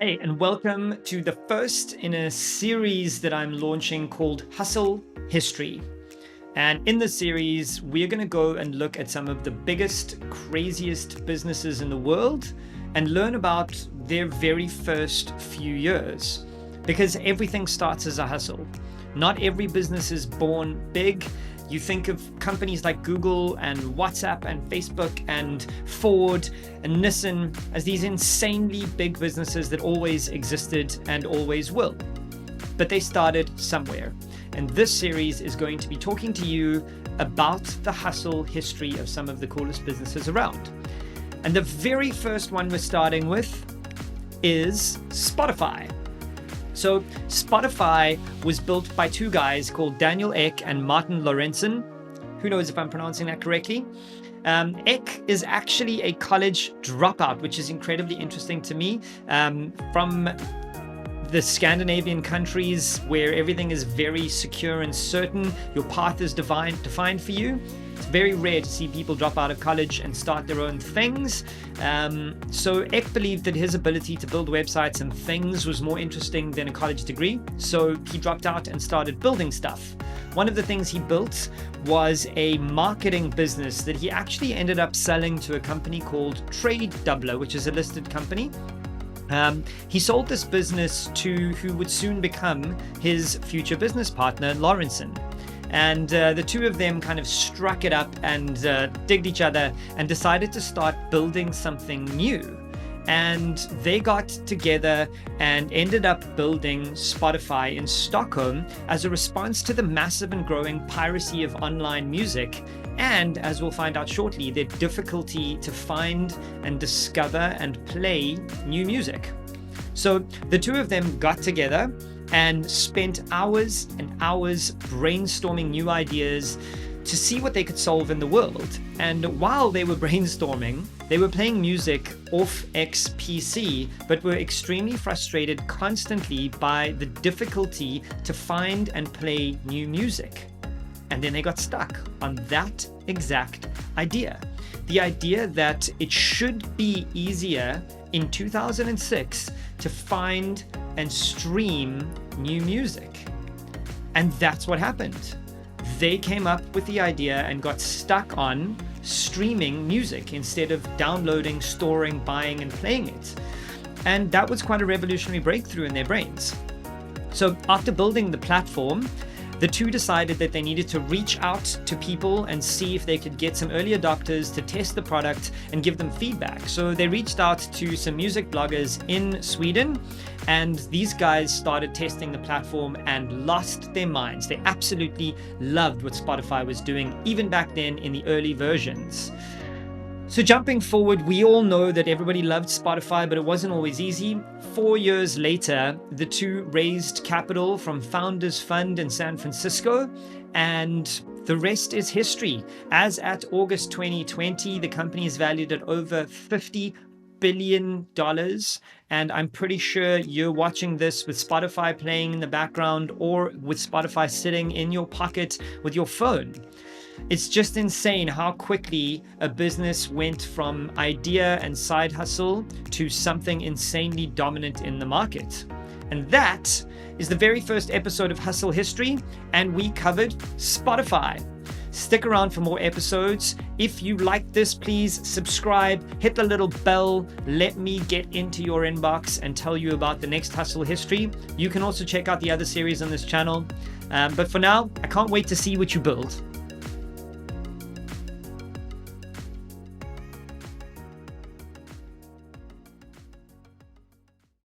Hey, and welcome to the first in a series that I'm launching called Hustle History. And in this series, we're going to go and look at some of the biggest, craziest businesses in the world and learn about their very first few years. Because everything starts as a hustle. Not every business is born big. You think of companies like Google and WhatsApp and Facebook and Ford and Nissan as these insanely big businesses that always existed and always will. But they started somewhere. And this series is going to be talking to you about the hustle history of some of the coolest businesses around. And the very first one we're starting with is Spotify. So Spotify was built by two guys called Daniel Ek and Martin Lorentzen. Who knows if I'm pronouncing that correctly? Ek is actually a college dropout, which is incredibly interesting to me. From the Scandinavian countries where everything is very secure and certain, your path is defined for you. It's very rare to see people drop out of college and start their own things. So Ek believed that his ability to build websites and things was more interesting than a college degree. So he dropped out and started building stuff. One of the things he built was a marketing business that he actually ended up selling to a company called Trade Doubler, which is a listed company. He sold this business to who would soon become his future business partner, Lorentzen. And the two of them kind of struck it up and digged each other and decided to start building something new. And they got together and ended up building Spotify in Stockholm as a response to the massive and growing piracy of online music. And as we'll find out shortly, their difficulty to find and discover and play new music. So the two of them got together and spent hours and hours brainstorming new ideas to see what they could solve in the world. And while they were brainstorming, they were playing music off XPC, but were extremely frustrated constantly by the difficulty to find and play new music. And then they got stuck on that exact idea. The idea that it should be easier in 2006 to find and stream new music. And that's what happened. They came up with the idea and got stuck on streaming music instead of downloading, storing, buying, and playing it. And that was quite a revolutionary breakthrough in their brains. So after building the platform, the two decided that they needed to reach out to people and see if they could get some early adopters to test the product and give them feedback. So they reached out to some music bloggers in Sweden, and these guys started testing the platform and lost their minds. They absolutely loved what Spotify was doing, even back then in the early versions. So jumping forward, we all know that everybody loved Spotify, but it wasn't always easy. 4 years later, the two raised capital from Founders Fund in San Francisco, and the rest is history. As at August 2020, the company is valued at over $50 billion. And I'm pretty sure you're watching this with Spotify playing in the background or with Spotify sitting in your pocket with your phone. It's just insane how quickly a business went from idea and side hustle to something insanely dominant in the market. And that is the very first episode of Hustle History, and we covered Spotify. Stick around for more episodes. If you like this, please subscribe, hit the little bell, let me get into your inbox and tell you about the next Hustle History. You can also check out the other series on this channel. But for now, I can't wait to see what you build.